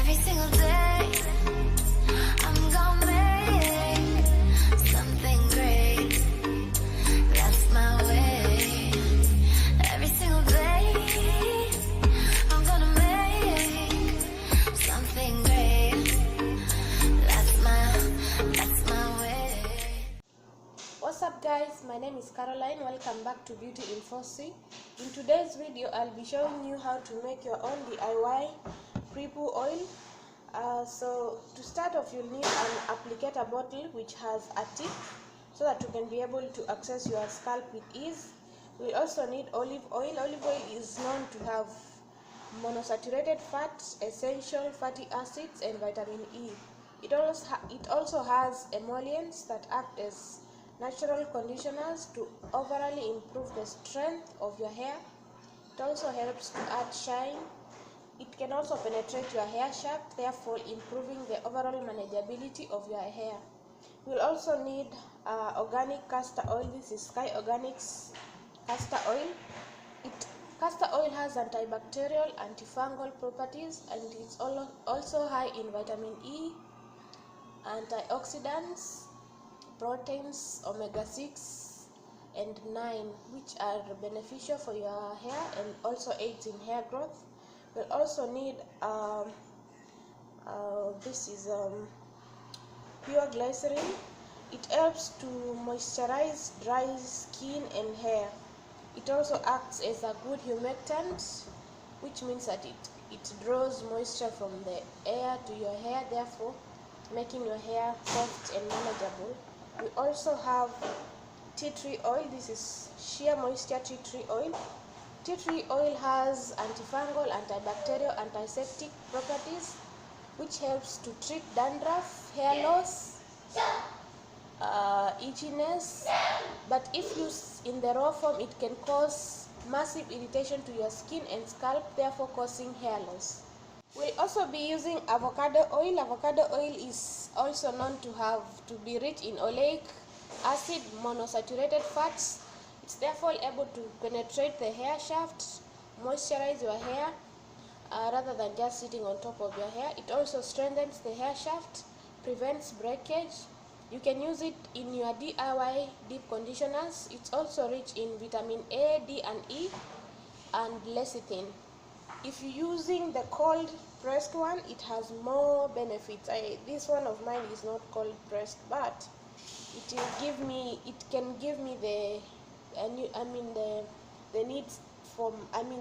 Every single day I'm gonna make something great. That's my way. Every single day I'm gonna make something great. That's my way. What's up guys, my name is Caroline. Welcome back to Beauty Info C. In today's video I'll be showing you how to make your own DIY Pre-Poo oil. So to start off, you'll need an applicator bottle which has a tip so that you can be able to access your scalp with ease. We'll also need olive oil. Olive oil is known to have monosaturated fats, essential fatty acids and vitamin E. It also has emollients that act as natural conditioners to overall improve the strength of your hair. It also helps to add shine. It can also penetrate your hair shaft, therefore improving the overall manageability of your hair. We'll also need organic castor oil. This is Sky Organics castor oil. Castor oil has antibacterial, antifungal properties, and it's also high in vitamin E, antioxidants, proteins, omega-6 and 9, which are beneficial for your hair and also aids in hair growth. We'll also need this is pure glycerin. It helps to moisturize dry skin and hair. It also acts as a good humectant, which means that it draws moisture from the air to your hair, therefore making your hair soft and manageable. We also have tea tree oil. This is sheer moisture tea tree oil. Tea tree oil has antifungal, antibacterial, antiseptic properties, which helps to treat dandruff, hair loss, itchiness, but if used in the raw form, it can cause massive irritation to your skin and scalp, therefore causing hair loss. We'll also be using avocado oil. Avocado oil is also known to be rich in oleic acid, monosaturated fats. It's therefore able to penetrate the hair shaft, moisturize your hair rather than just sitting on top of your hair. It also strengthens the hair shaft, prevents breakage. You can use it in your DIY deep conditioners. It's also rich in vitamin A, D and E and lecithin. If you're using the cold pressed one, it has more benefits. This one of mine is not cold pressed, but it can give me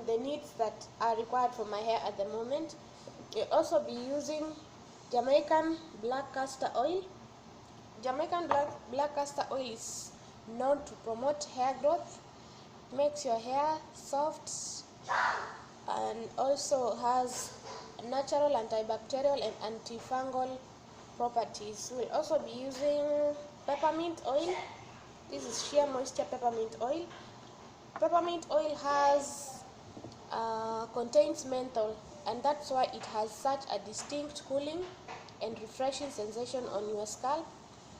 the needs that are required for my hair at the moment. You'll also be using Jamaican black castor oil. Jamaican black castor oil is known to promote hair growth, makes your hair soft, and also has natural antibacterial and antifungal properties. We'll also be using peppermint oil. This is sheer moisture peppermint oil. Peppermint oil contains menthol, and that's why it has such a distinct cooling and refreshing sensation on your scalp.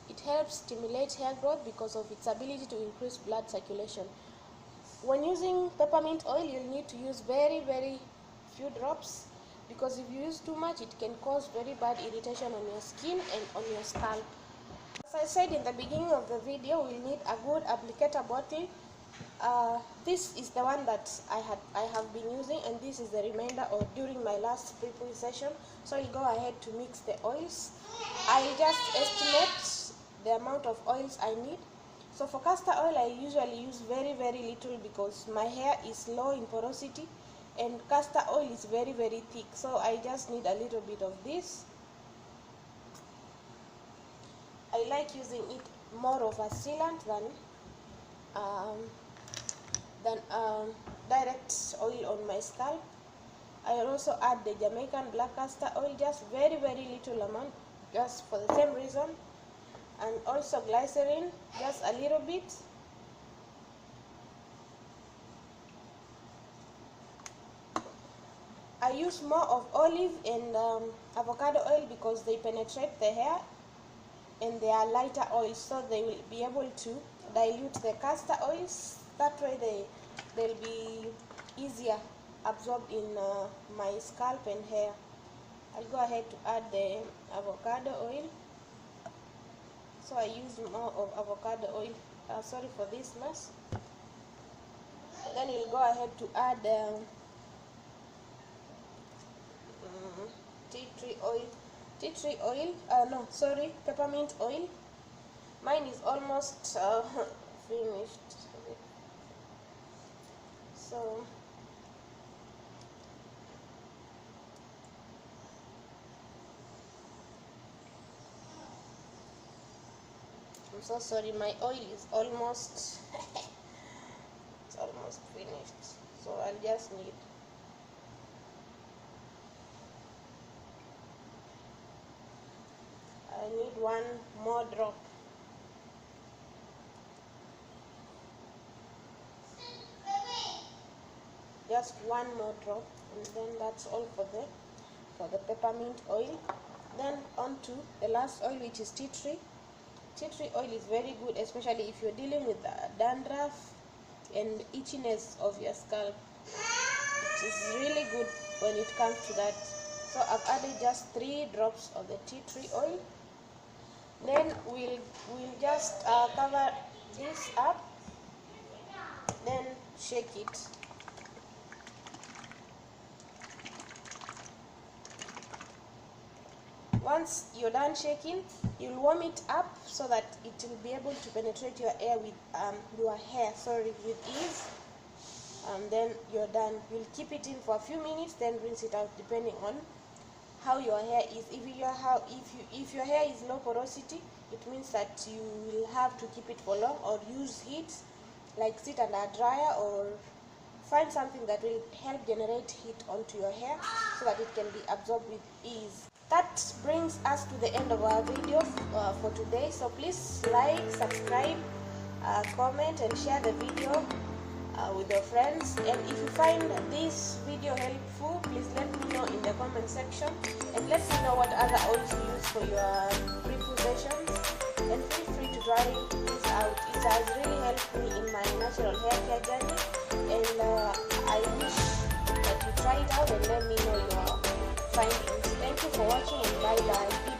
It helps stimulate hair growth because of its ability to increase blood circulation. When using peppermint oil, you'll need to use very few drops, because if you use too much, it can cause very bad irritation on your skin and on your scalp. As I said in the beginning of the video, we'll need a good applicator bottle. This is the one that I have been using, and this is the remainder or during my last pre-poo session. So I'll go ahead to mix the oils. I'll just estimate the amount of oils I need. So for castor oil, I usually use very little because my hair is low in porosity and castor oil is very thick, so I just need a little bit of this. I like using it more of a sealant than direct oil on my scalp. I also add the Jamaican black castor oil, just very little amount, just for the same reason, and also glycerin, just a little bit. I use more of olive and avocado oil because they penetrate the hair and they are lighter oils, so they will be able to dilute the castor oils. That way they'll be easier absorbed in my scalp and hair. I'll go ahead to add the avocado oil. So I use more of avocado oil. Sorry for this mess. Then you'll go ahead to add peppermint oil. Mine is almost finished. So I'm so sorry, my oil is almost it's almost finished. So I'll just need one more drop. Just one more drop, and then that's all for the peppermint oil. Then on to the last oil, which is tea tree. Tea tree oil is very good, especially if you're dealing with dandruff and itchiness of your scalp. It is really good when it comes to that. So I've added just 3 drops of the tea tree oil. Then we'll just cover this up, then shake it. Once you're done shaking, you'll warm it up so that it will be able to penetrate your hair with ease. And then you're done. You'll keep it in for a few minutes, then rinse it out depending on how your hair is. If your hair is low porosity, it means that you will have to keep it for long, or use heat, like sit under a dryer, or find something that will help generate heat onto your hair so that it can be absorbed with ease. That brings us to the end of our video for today. So please like, subscribe, comment and share the video with your friends. And if you find this video helpful, please let me know in the comment section, and let me know what other oils you use for your pre-poo sessions, and feel free to try this out. It has really helped me in my natural hair care journey, and I wish that you try it out and let me know your findings. Thank you for watching, and bye bye.